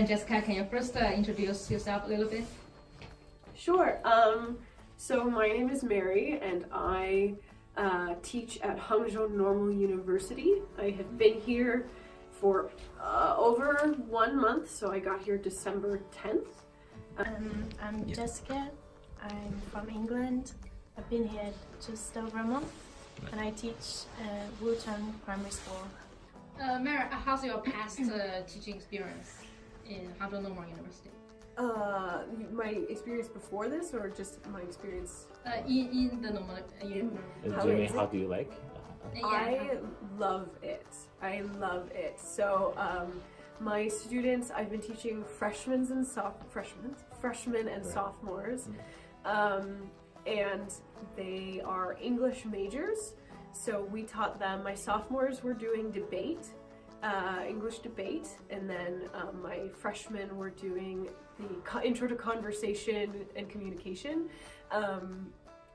And Jessica, can you first introduce yourself a little bit? Sure. So my name is Mary, and I teach at Hangzhou Normal University. I have been here for over 1 month, so I got here December 10th. I'm Jessica. I'm from England. I've been here just over a month, and I teach Wuchang Primary School. Mary, how's your past teaching experience in Hangzhou Normal University? My experience before this, or just my experience? In the normal Jimmy, how do you like? I love it. I love it. So my students, I've been teaching freshmen and sophomores, and they are English majors. So we taught them. My sophomores were doing debate, English debate, and then my freshmen were doing the intro to conversation and communication.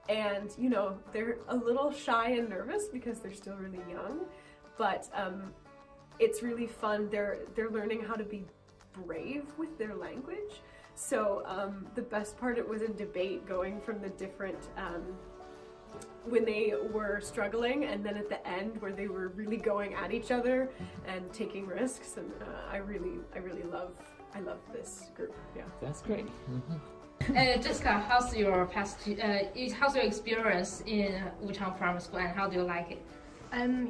And you know, they're a little shy and nervous because they're still really young, but it's really fun. They're learning how to be brave with their language. So the best part, it was in debate, going from the different when they were struggling, and then at the end where they were really going at each other and taking risks. And I really love this group. Yeah, that's great. Jessica, how's your experience in Wuchang Primary School, and how do you like it?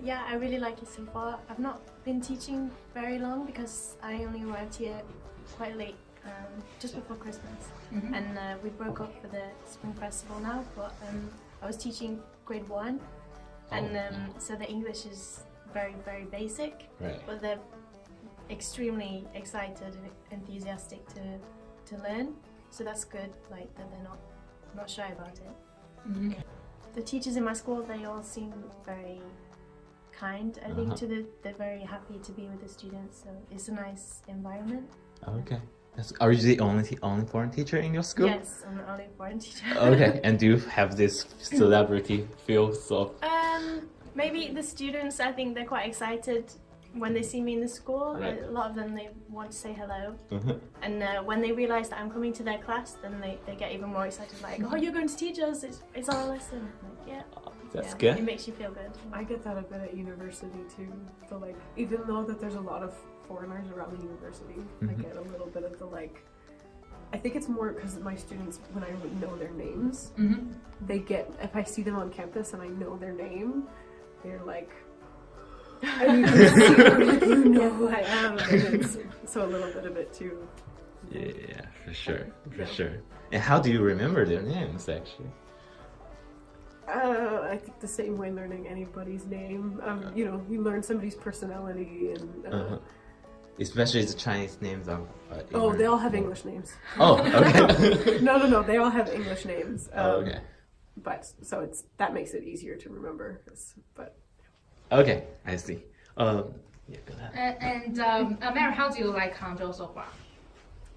Yeah, I really like it so far. I've not been teaching very long because I only arrived here quite late, just before Christmas. And we broke up for the Spring Festival now, but I was teaching grade 1, and so the English is very, very basic, right. But they're extremely excited and enthusiastic to learn. So that's good, like that they're not shy about it. The teachers in my school, they all seem very kind. I think they're very happy to be with the students, so it's a nice environment. Okay. Are you the only foreign teacher in your school? Yes, I'm the only foreign teacher. Okay, and do you have this celebrity feel? So maybe the students, I think they're quite excited when they see me in the school. Right. A lot of them, they want to say hello. And when they realize that I'm coming to their class, then they get even more excited, like, oh, you're going to teach us, it's our lesson. Like, yeah. That's yeah, good. It makes you feel good. I get that a bit at university too. So like, even though that there's a lot of foreigners around the university, I get a little bit of the like, I think it's more because my students, when I know their names, they get, if I see them on campus and I know their name, they're like, and you can see them, like, you know who I am. And so a little bit of it too. Yeah, for sure, for sure. And how do you remember their names, actually? I think the same way learning anybody's name. You know, you learn somebody's personality and. Especially the Chinese names are. Oh, they all have English names. Oh, okay. No, they all have English names. Okay. But so that makes it easier to remember. But. Okay, I see. Yeah, go ahead. And Mary, how do you like Hangzhou so far?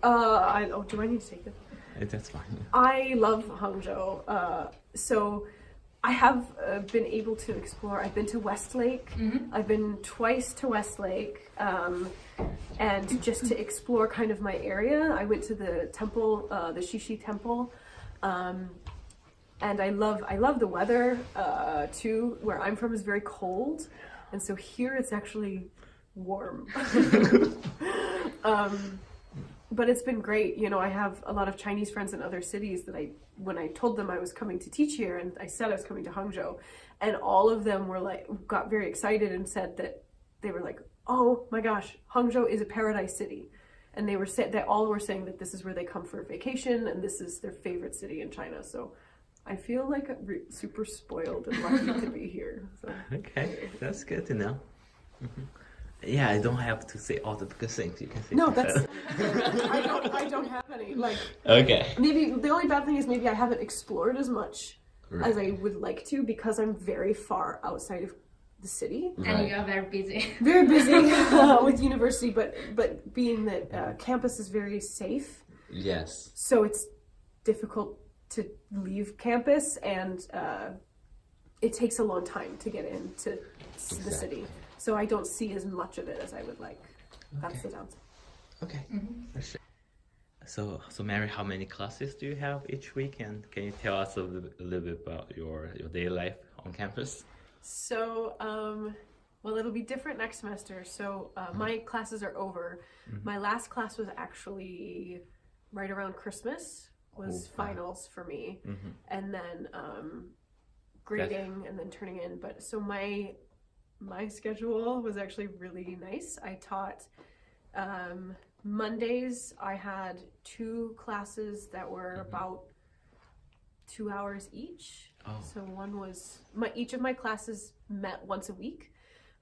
Do I need to take it? That's fine. I love Hangzhou. So I have been able to explore. I've been to Westlake. I've been twice to Westlake, and just to explore kind of my area. I went to the temple, the Shishi Temple, and I love the weather too. Where I'm from is very cold, and so here it's actually warm. But it's been great. You know, I have a lot of Chinese friends in other cities that when I told them I was coming to teach here, and I said I was coming to Hangzhou, and all of them were like, got very excited and said that they were like, oh my gosh, Hangzhou is a paradise city. And they all were saying that this is where they come for vacation, and this is their favorite city in China. So I feel like super spoiled and lucky to be here. So. Okay, that's good to know. Yeah, I don't have to say all the good things. You can say. No, that's. I don't have any. Like. Okay. Maybe the only bad thing is maybe I haven't explored as much as I would like to, because I'm very far outside of the city. And you are very busy. Very busy with university, but being that campus is very safe. Yes. So it's difficult to leave campus, and it takes a long time to get into the city. So I don't see as much of it as I would like. That's the downside. Okay, for sure. So Mary, how many classes do you have each week? And can you tell us a little bit about your daily life on campus? So, well, it'll be different next semester. So my classes are over. My last class was actually right around Christmas, was finals for me. And then grading and then turning in. But so my schedule was actually really nice. I taught Mondays. I had 2 classes that were about 2 hours each. So one was each of my classes met once a week,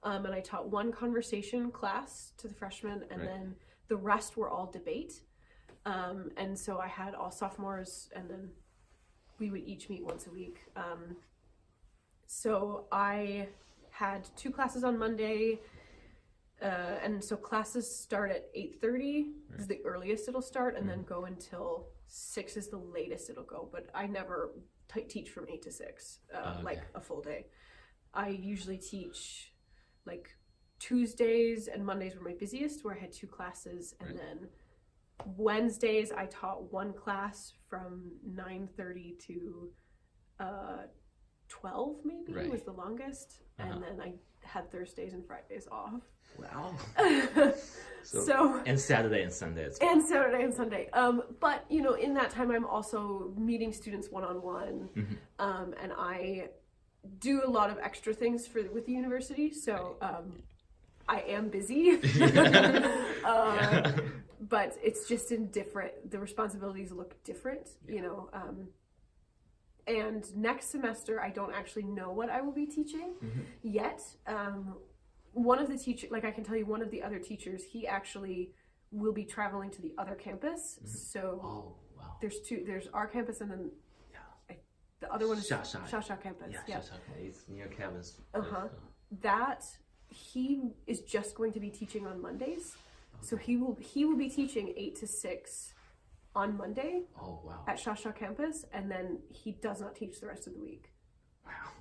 and I taught 1 conversation class to the freshmen, and then the rest were all debate. And so I had all sophomores, and then we would each meet once a week. So I had 2 classes on Monday, and so classes start at 8:30 is the earliest it'll start, and then go until 6 is the latest it'll go. But I never teach from 8 to 6, like a full day. I usually teach like Tuesdays and Mondays were my busiest, where I had 2 classes, and then Wednesdays I taught 1 class from 9:30 to 12 maybe was the longest, and then I had Thursdays and Fridays off. Wow. So and Saturday and Sunday as well. And Saturday and Sunday. But you know, in that time I'm also meeting students one-on-one, and I do a lot of extra things with the university, so I am busy. But it's just the responsibilities look different, you know. And next semester, I don't actually know what I will be teaching yet. One of the teachers, like I can tell you, one of the other teachers, he actually will be traveling to the other campus. So there's 2. There's our campus, and then the other one is Shasha campus. Yeah, Shasha. It's near Kevin's. That he is just going to be teaching on Mondays. So he will be teaching 8 to 6 on Monday at Shasha campus, and then he does not teach the rest of the week. Wow.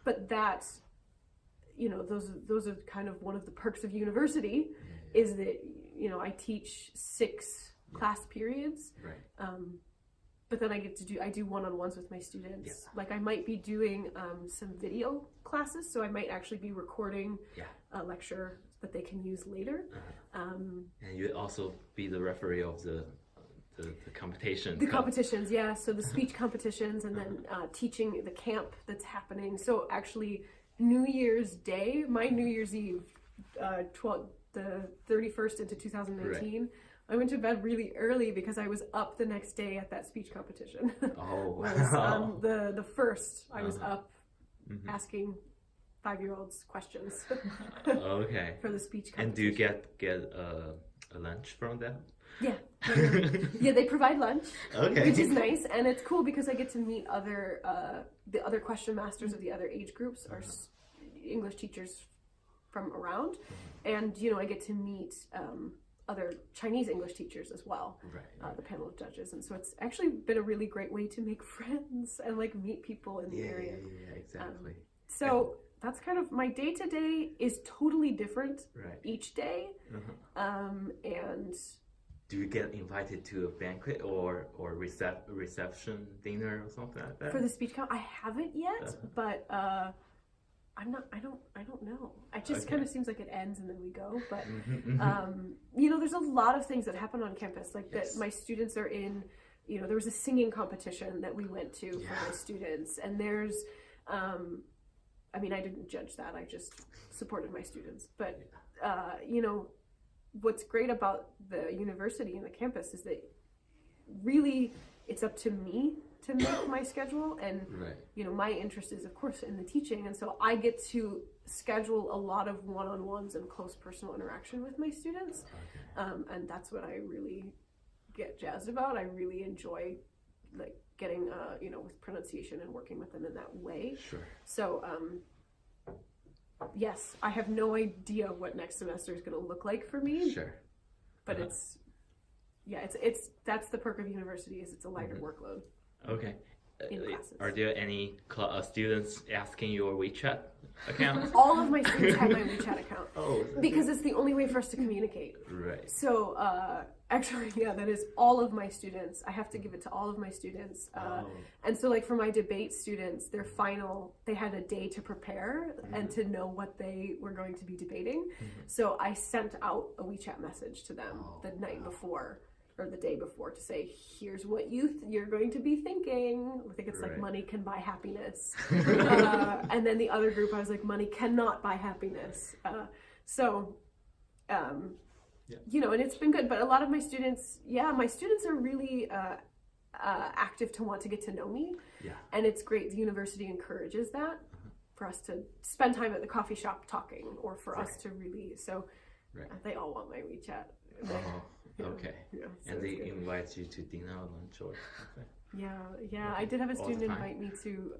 But that's, you know, those are kind of one of the perks of university, is that, you know, I teach 6 class periods, but then I do one-on-ones with my students. Like I might be doing some video classes, so I might actually be recording a lecture that they can use later. And you also be the referee of the competition. The competitions, So the speech competitions, and then teaching the camp that's happening. So actually, New Year's Day, my New Year's Eve, the 31st into 2019, I went to bed really early because I was up the next day at that speech competition. The first, I was up asking 5-year-olds questions. For the speech competition. And do you get a lunch from them? Yeah, they provide lunch, which is nice, and it's cool because I get to meet the other question masters of the other age groups, or English teachers from around, and you know, I get to meet other Chinese English teachers as well, the panel of judges, and so it's actually been a really great way to make friends and like meet people in the area. Yeah, exactly. So that's kind of my day-to-day is totally different each day, and do you get invited to a banquet or reception dinner or something like that? For the speech count, I haven't yet, but I don't know. It just kind of seems like it ends and then we go. But you know, there's a lot of things that happen on campus, like that my students are in. You know, there was a singing competition that we went to for my students, and there's I mean, I didn't judge that, I just supported my students. But you know, what's great about the university and the campus is that really it's up to me to make my schedule, and you know, my interest is of course in the teaching, and so I get to schedule a lot of one-on-ones and close personal interaction with my students, and that's what I really get jazzed about. I really enjoy like getting you know, with pronunciation and working with them in that way. So yes, I have no idea what next semester is going to look like for me. But it's that's the perk of university, is it's a lighter workload. Okay. In classes. Are there any students asking your WeChat? account? All of my students have my WeChat account Oh, because it's the only way for us to communicate. right. So actually, yeah, that is all of my students. I have to give it to all of my students. And so like for my debate students, their final, they had a day to prepare and to know what they were going to be debating. So I sent out a WeChat message to them the night before or the day before to say, here's what you're going to be thinking. I think it's like money can buy happiness. And then the other group, I was like, money cannot buy happiness. You know, and it's been good. But a lot of my students, my students are really active to want to get to know me. Yeah. And it's great. The university encourages that for us to spend time at the coffee shop talking, or for us to really, they all want my WeChat. Okay. Yeah, so and they invite you to dinner or lunch or something? Yeah. I did have a All student the time? invite me to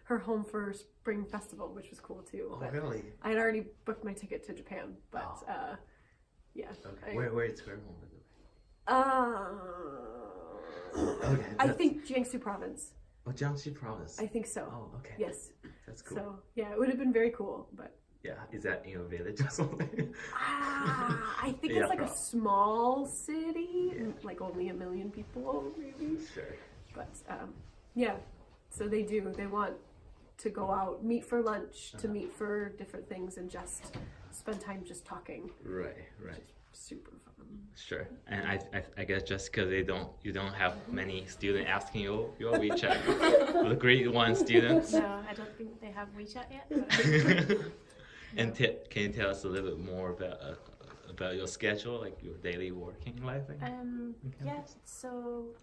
her home for spring festival, which was cool too. Oh, but really? I had already booked my ticket to Japan, but yeah. Okay. Where is her home, by the way? Okay. I think Jiangsu province. Oh, Jiangxi province. I think so. Oh, okay. Yes. That's cool. So yeah, it would have been very cool, but. Yeah, is that in a village or something? I think it's like a small city, like only 1 million people, maybe. Sure. But yeah, so they do. They want to go out, meet for lunch, to meet for different things, and just spend time just talking. Right. Super fun. Sure. And I guess just because you don't have many students asking you your WeChat, the grade 1 students. No, I don't think they have WeChat yet. But And can you tell us a little bit more about your schedule, like your daily working life? yeah, so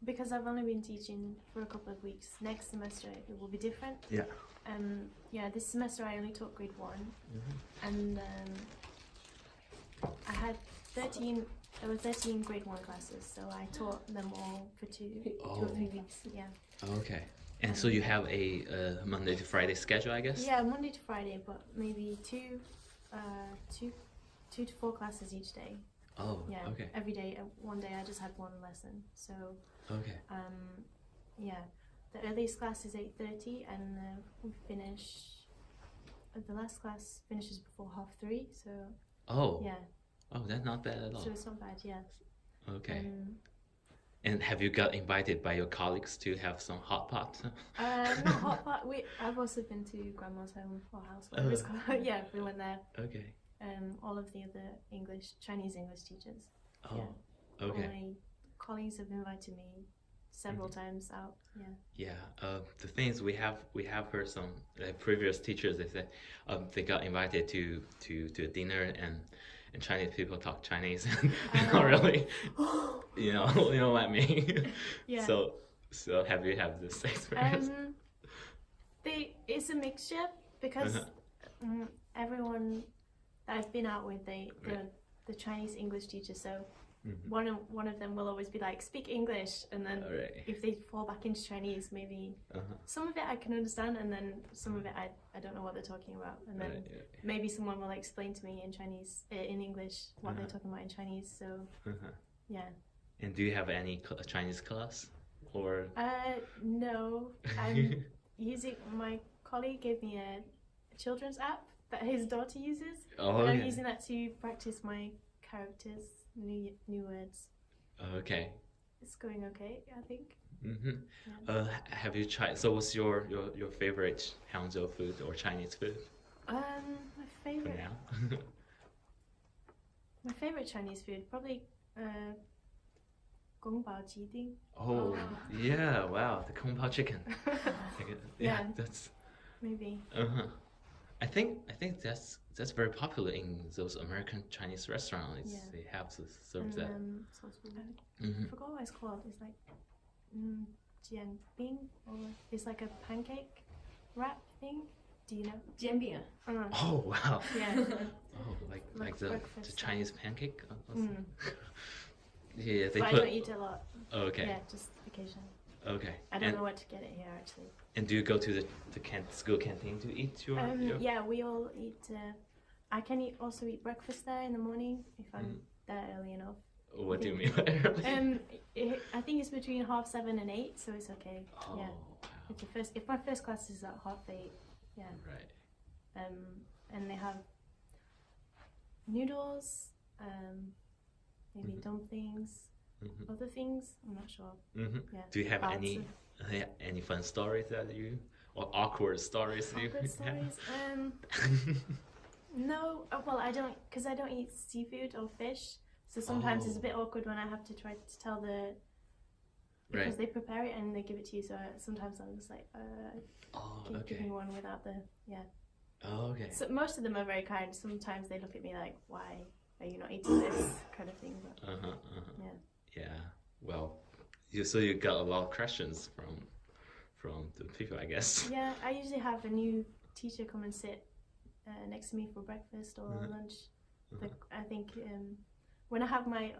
because I've only been teaching for a couple of weeks, next semester it will be different. Yeah. This semester I only taught grade 1, and I had 13 grade 1 classes, so I taught them all for 2 or 3 weeks. Yeah. Okay. And so you have a Monday to Friday schedule, I guess? Yeah, Monday to Friday, but maybe two to 4 classes each day. Oh, Yeah. okay. Every day, one day I just had 1 lesson. So, Okay. the earliest class is 8:30, and we finish. The last class finishes before 3:30. So. Oh. Yeah. Oh, that's not bad at all. So it's not bad. Yeah. Okay. And have you got invited by your colleagues to have some hot pot? Not hot pot. I've also been to grandma's home or house, whatever it's called. Yeah, we went there. Okay. All of the other Chinese English teachers. Oh. Yeah. Okay. My colleagues have invited me several times out. Yeah. Yeah. The thing is, we have heard some previous teachers. They said they got invited to a dinner and Chinese people talk Chinese. Not really. You know what I mean. Yeah. So have you had this experience? It's a mixture because everyone that I've been out with, they're the Chinese English teachers. So one of them will always be like, speak English, and then if they fall back into Chinese, maybe some of it I can understand, and then some of it I don't know what they're talking about, and then maybe someone will explain to me in English what they're talking about in Chinese. So yeah. And do you have any Chinese class or? No, I'm using. My colleague gave me a children's app that his daughter uses, and I'm using that to practice my characters, new words. Okay. It's going okay, I think. Yeah. Have you tried? So, what's your favorite Hangzhou food or Chinese food? My favorite. For now. My favorite Chinese food, probably Gongbao Jiding. Oh, yeah! Wow, the Kung Pao chicken. Yeah, that's maybe. I think that's very popular in those American Chinese restaurants. Yeah. They have to serve that. I forgot what it's called. It's like jianbing, or it's like a pancake wrap thing. Do you know? 煎饼. Oh wow! Yeah. Oh, like the Chinese pancake. Mm. Yeah, they but put. I don't eat a lot. Okay. Yeah, just occasionally. Okay. I don't know where to get it here actually. And do you go to the school canteen to eat your? Yeah, we all eat. I can also eat breakfast there in the morning if I'm there early enough. What do you mean by early? I think it's between 7:30 and 8, so it's okay. Oh, yeah. Wow. If my first class is at 8:30, yeah. Right. and they have noodles, maybe dumplings, other things. I'm not sure. Yeah. Do you have Lots any fun stories that you or awkward stories you Awkward have? stories? No, well, I don't, because I don't eat seafood or fish. So sometimes it's a bit awkward when I have to try to tell because they prepare it and they give it to you. So sometimes I'm just like, give me one without the, Oh, okay. So most of them are very kind. Sometimes they look at me like, why are you not eating this kind of thing? But, Yeah. Well, so you got a lot of questions from the people, I guess. Yeah, I usually have a new teacher come and sit next to me for breakfast or lunch. But I think when I have my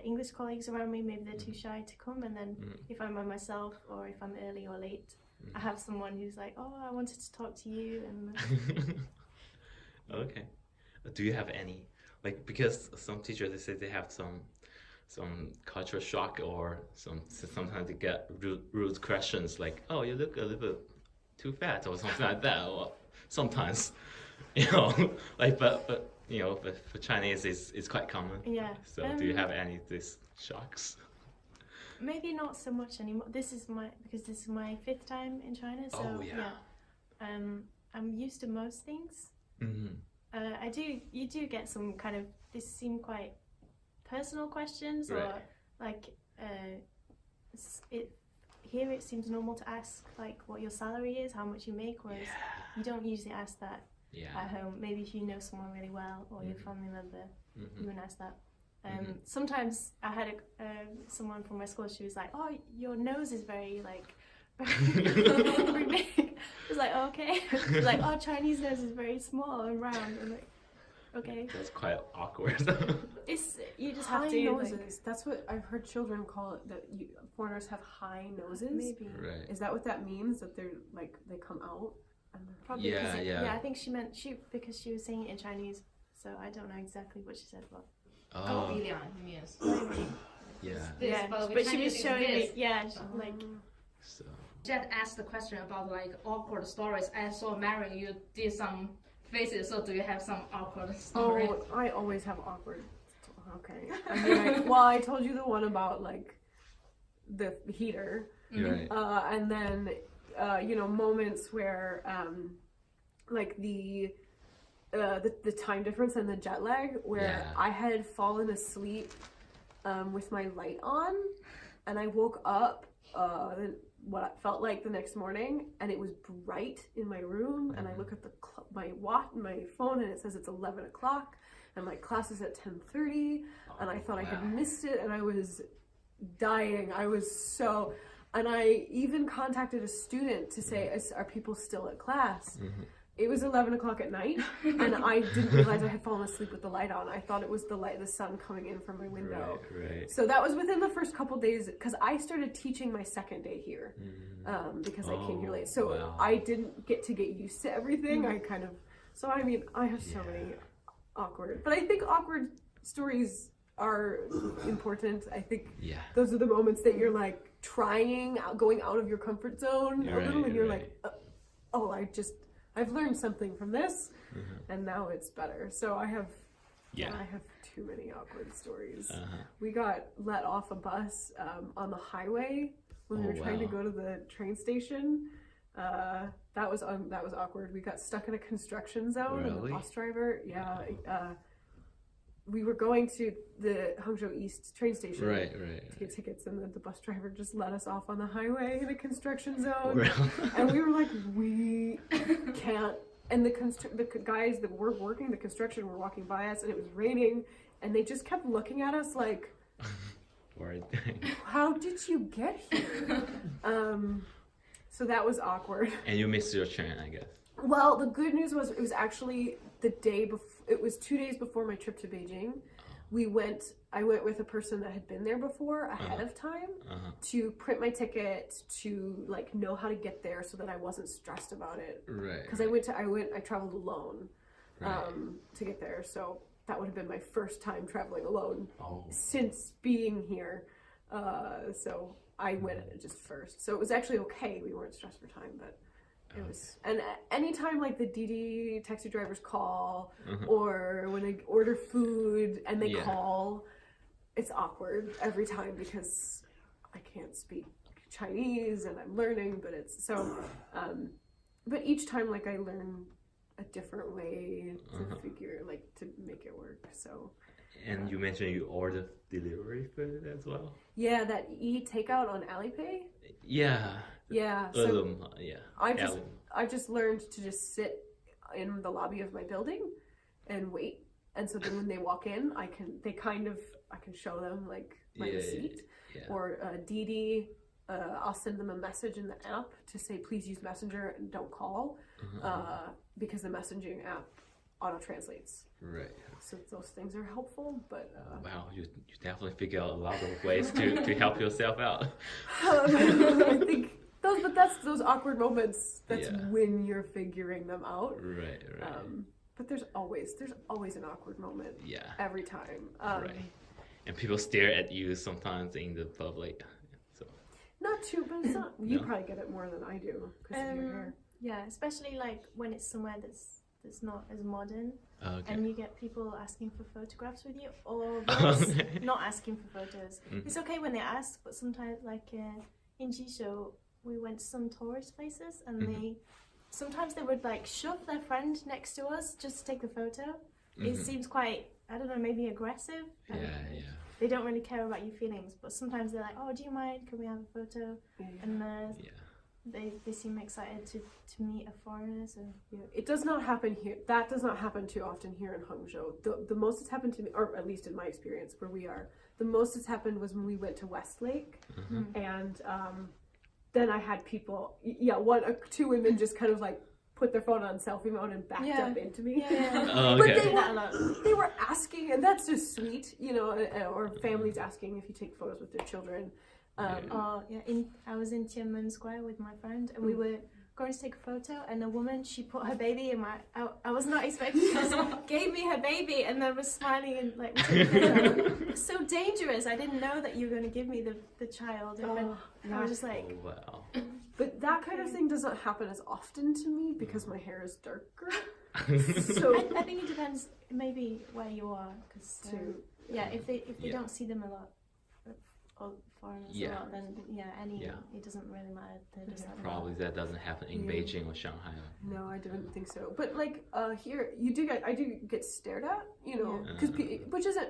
English colleagues around me, maybe they're too shy to come. And then if I'm by myself or if I'm early or late, I have someone who's like, oh, I wanted to talk to you. And Okay. Do you have any, like, because some teachers, they say they have some cultural shock or sometimes they get rude questions like, oh, you look a little bit too fat or something like that. Or sometimes, like, but for Chinese, it's quite common. Yeah. So do you have any of these shocks? Maybe not so much anymore. This is my 5th time in China, so I'm used to most things. You do get some kind of, this seem quite personal questions, or like here it seems normal to ask like what your salary is, how much you make, whereas you don't usually ask that at home. Maybe if you know someone really well or your family member, you wouldn't ask that. Sometimes I had someone from my school, she was like, oh, your nose is very like very big. I was like, oh, okay. She's like, oh, Chinese nose is very small and round. I'm like, okay. That's quite awkward. You just have high to noses. like, That's what I've heard children call it. That foreigners have high noses. maybe. Right. Is that what that means? That they're like they come out? Probably Yeah. I think she meant because she was saying it in Chinese, so I don't know exactly what she said, but Oh, yes. yeah. But But she was showing me, like so. Jet asked the question about like awkward stories. I saw Mary, you did some faces. So do you have some awkward stories? Oh, I always have awkward. Okay. I mean, I told you the one about like the heater, Right. and then moments where like the time difference and the jet lag, where I had fallen asleep with my light on, and I woke up what felt like the next morning, and it was bright in my room, and I look at my phone, and it says it's 11 o'clock, and my class is at 10:30, and I thought I had missed it, and I was dying. And I even contacted a student to say, are people still at class? It was 11 o'clock at night, and I didn't realize I had fallen asleep with the light on. I thought it was the sun coming in from my window. Right. So that was within the first couple days, because I started teaching my second day here, because I came here late. So I didn't get to get used to everything. I have so many awkward, but I think awkward stories are important. I think those are the moments that you're like going out of your comfort zone a little, and you're like, I've learned something from this, and now it's better. So I have too many awkward stories. We got let off a bus on the highway when we were trying to go to the train station. That was awkward. We got stuck in a construction zone, and the bus driver, we were going to the Hangzhou East train station to get tickets, and the bus driver just let us off on the highway in a construction zone. And we were like, we can't. And the guys that were working the construction were walking by us, and it was raining, and they just kept looking at us like, how did you get here? So that was awkward. And you missed your train, I guess. Well, the good news was it was actually the day before. It was 2 days before my trip to Beijing. I went with a person that had been there before ahead of time to print my ticket, to like know how to get there so that I wasn't stressed about it. Right. Because I traveled alone to get there, so that would have been my first time traveling alone since being here. So I went just first. So it was actually okay. We weren't stressed for time, but It was, and anytime like the DD taxi drivers call, or when I order food and they call, it's awkward every time because I can't speak Chinese and I'm learning, but it's so, but each time like I learn a different way to figure, like to make it work, so. And you mentioned you order delivery food as well? Yeah, that takeout on Alipay? Yeah. Yeah. So I just learned to just sit in the lobby of my building and wait. And so then when they walk in, I can show them like my receipt. Yeah. Or Didi, I'll send them a message in the app to say, please use Messenger and don't call, because the messaging app auto-translates. Right. So those things are helpful, but... Wow, you definitely figure out a lot of ways to help yourself out. I think that's those awkward moments. That's when you're figuring them out. Right. But there's always an awkward moment. Yeah. Every time. Right. And people stare at you sometimes in the public. So. Not too, but it's not. You probably get it more than I do because of your hair. Yeah, especially like when it's somewhere that's not as modern, and you get people asking for photographs with you, or not asking for photos. It's okay when they ask, but sometimes, like in Jishou, we went to some tourist places, and sometimes they would like shove their friend next to us just to take the photo. It seems quite, I don't know, maybe aggressive. They don't really care about your feelings, but sometimes they're like, oh, do you mind? Can we have a photo? And they seem excited to meet a foreigner. So it does not happen here. That does not happen too often here in Hangzhou. The most it's happened to me, or at least in my experience where we are, the most it's happened was when we went to Westlake, and then I had people, two women just kind of like put their phone on selfie mode and backed up into me. But they were asking, and that's just sweet, or families asking if you take photos with their children. I was in Tiananmen Square with my friend, and we were going to take a photo, and a woman, she put her baby in I was not expecting this, gave me her baby, and then was smiling and like, it's so dangerous. I didn't know that you were going to give me the child. And I was just like, wow. But that kind of thing doesn't happen as often to me because my hair is darker. So I think it depends maybe where you are, because if they don't see them a lot, or foreigners a lot, then it doesn't really matter. They're just like, probably that doesn't happen in Beijing or Shanghai. No, I don't think so. But like here, I do get stared at, because which isn't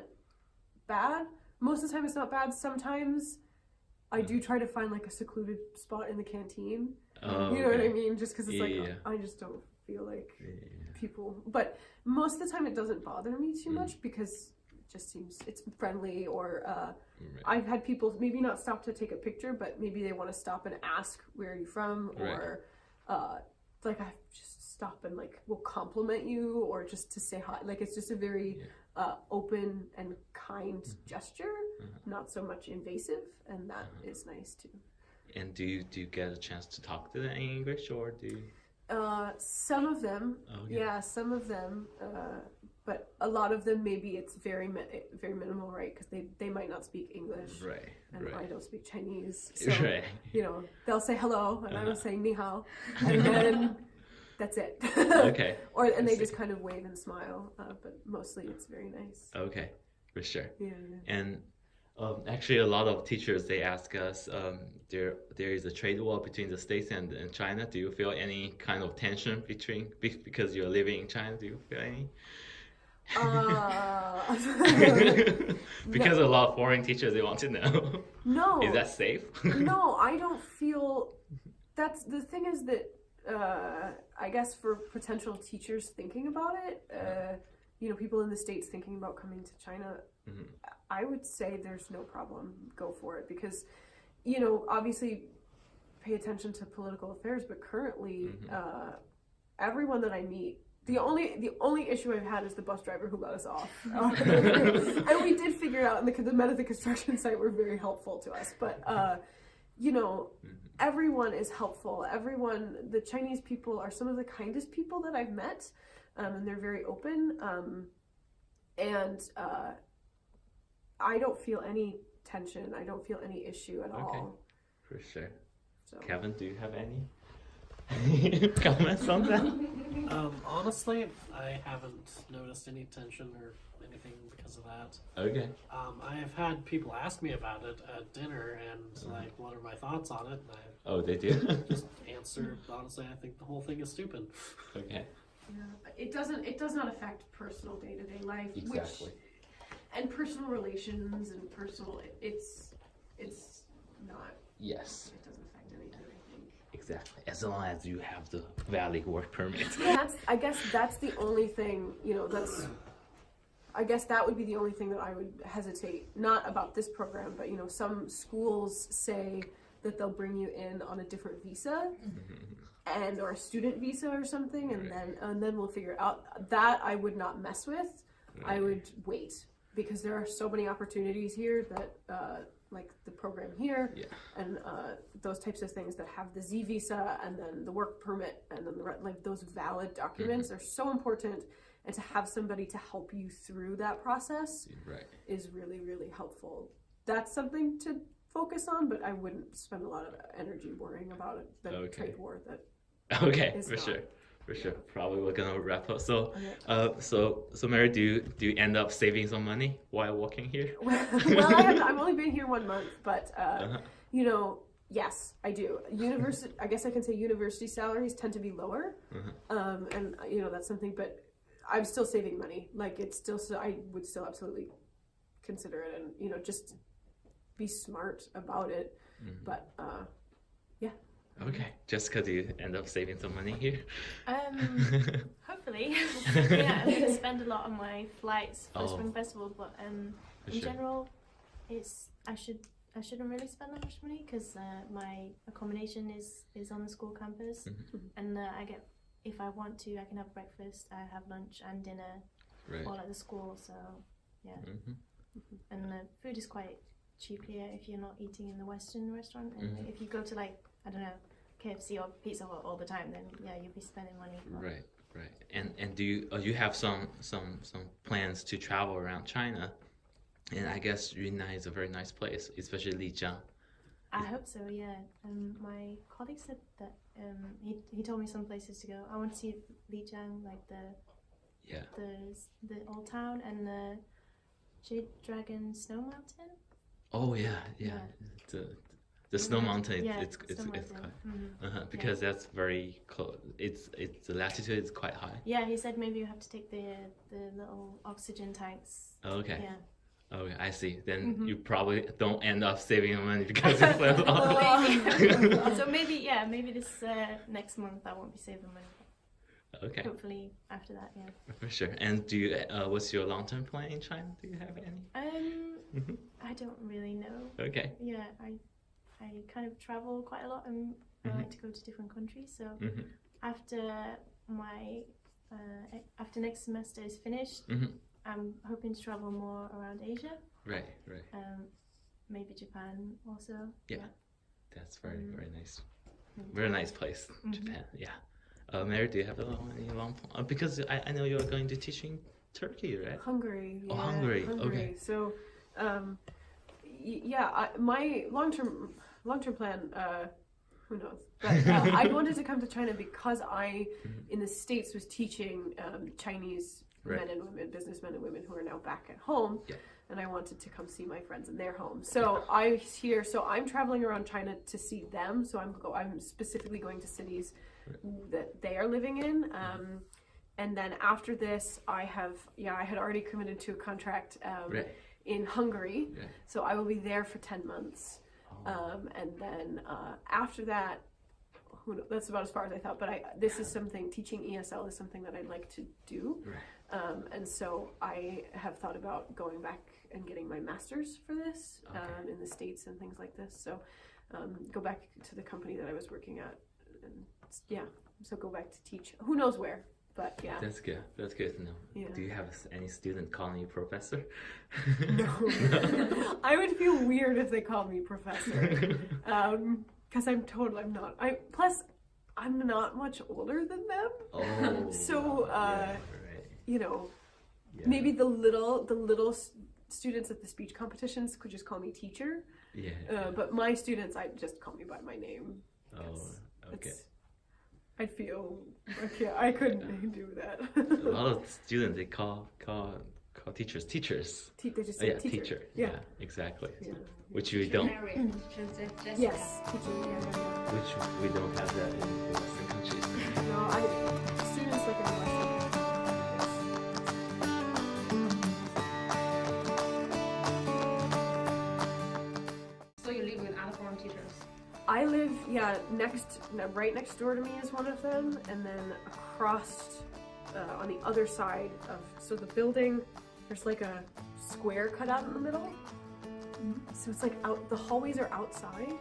bad. Most of the time, it's not bad. Sometimes I do try to find like a secluded spot in the canteen. You know what I mean? Just because it's I just don't feel like people. But most of the time, it doesn't bother me too much because it just seems it's friendly. Or I've had people maybe not stop to take a picture, but maybe they want to stop and ask, where are you from? Or like I just stop and like will compliment you, or just to say hi. Like it's just a very open and kind gesture, not so much invasive, and that is nice too. And do you get a chance to talk to them in English, or do you? Some of them, some of them, but a lot of them maybe it's very minimal, right? Because they might not speak English, right? And I don't speak Chinese, so they'll say hello, and I will say ni hao, and then that's it. Okay. They just kind of wave and smile, but mostly it's very nice. Okay, for sure. Yeah. And actually, a lot of teachers, they ask us, there is a trade war between the States and China. Do you feel any kind of tension because you're living in China? Do you feel any? Because a lot of foreign teachers, they want to know. No. Is that safe? No, I don't feel. That's the thing is that I guess for potential teachers thinking about it, people in the States thinking about coming to China, I would say there's no problem. Go for it, because, obviously pay attention to political affairs, but currently everyone that I meet, the only issue I've had is the bus driver who let us off. And we did figure out, and the men at the construction site were very helpful to us, but everyone is helpful. The Chinese people are some of the kindest people that I've met, and they're very open, and I don't feel any tension. I don't feel any issue at all. For sure. So. Kevin, do you have any? Comments on that? Honestly, I haven't noticed any tension or anything because of that. Okay. I have had people ask me about it at dinner and like, what are my thoughts on it? And I Oh, they do? just answer honestly. I think the whole thing is stupid. Okay. Yeah, it does not affect personal day-to-day life, Exactly. and personal relations and personal. It's not. Yes. It doesn't affect anything. I think. Exactly. As long as you have the valid work permit. I guess that's the only thing. I guess that would be the only thing that I would hesitate. Not about this program, but some schools say that they'll bring you in on a different visa. And or a student visa or something, and then we'll figure it out. That I would not mess with. I would wait because there are so many opportunities here that like the program here and those types of things that have the Z visa and then the work permit and then like those valid documents are so important, and to have somebody to help you through that process is really, really helpful. That's something to focus on, but I wouldn't spend a lot of energy worrying about it. The trade war that. Okay, for sure. Probably we're gonna wrap up. So, so Mary, do you end up saving some money while working here? Well, I've only been here 1 month, but yes, I do. I guess I can say university salaries tend to be lower, and that's something. But I'm still saving money. Like I would still absolutely consider it, and just be smart about it. But yeah. Okay, Jessica, do you end up saving some money here? Hopefully. Yeah, I'm gonna spend a lot on my flights for Spring Festival, but in general, I shouldn't really spend that much money because my accommodation is on the school campus, and if I want to, I can have breakfast, I have lunch and dinner all at the school. So yeah, and the food is quite cheap here if you're not eating in the Western restaurant, and if you go to I don't know, KFC or Pizza Hut all the time, then you'll be spending money. Right. And do you have some plans to travel around China? And I guess Yunnan is a very nice place, especially Lijiang. I hope so. Yeah. My colleague said that he told me some places to go. I want to see Lijiang, like the old town and the Jade Dragon Snow Mountain. Oh yeah. The snow mountain, it's quite, because that's very close. It's the latitude is quite high. Yeah, he said maybe you have to take the little oxygen tanks. Okay. Yeah. Okay, I see. Then you probably don't end up saving your money because it's a lot. Maybe. So maybe this next month I won't be saving money. Okay. Hopefully after that, yeah. For sure. And do you? What's your long-term plan in China? Do you have any? I don't really know. Okay. Yeah, I kind of travel quite a lot, and I like to go to different countries. So after after next semester is finished, I'm hoping to travel more around Asia. Right. Maybe Japan also. Yeah. That's very nice. Very nice place, Japan. Yeah. Mary, do you have any long plan? Because I know you're going to teach in Turkey, right? Hungary. Yeah, Hungary. Okay. So, my long-term plan, who knows? But I wanted to come to China because I, in the States, was teaching Chinese men and women, businessmen and women who are now back at home. Yeah. And I wanted to come see my friends in their home. So I'm traveling around China to see them. So I'm specifically going to cities that they are living in. And then after this, I had already committed to a contract in Hungary. Yeah. So I will be there for 10 months. And then after that, that's about as far as I thought. But this is something, teaching ESL is something that I'd like to do. Right. And so I have thought about going back and getting my master's for this in the States and things like this. So go back to the company that I was working at. And so go back to teach. Who knows where? But yeah. That's good. That's good to know. Yeah. Do you have any student calling you professor? No. I would feel weird if they called me professor. Because I'm not. Plus, I'm not much older than them. Oh. So, maybe the little students at the speech competitions could just call me teacher. Yeah. But my students, I just call me by my name. Oh, okay. I'd feel like I couldn't do that. A lot of students they call teachers teachers. They just Oh, say yeah, teacher. Yeah, exactly. Yeah. Which we don't. Mary, Jessica. Yes, teacher. Yeah. Which we don't have that in Western countries. No, students like in Western. So you live with other foreign teachers. I live, right next door to me is one of them, and then across, on the other side of, so the building, there's like a square cut out in the middle. So it's like the hallways are outside.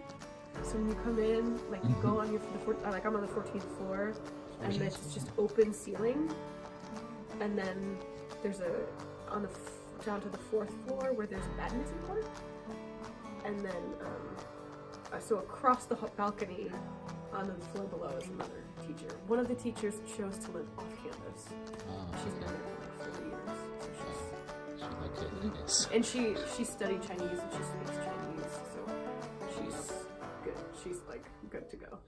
So when you come in, like you go on like I'm on the 14th floor, and it's just open ceiling. And then there's down to the 4th floor where there's a badminton court. And then, so across the balcony on the floor below is another teacher. One of the teachers chose to live off campus. She's been there for like 4 years. So She liked it, I guess. and she studied Chinese and she speaks Chinese, so she's good. She's like good to go.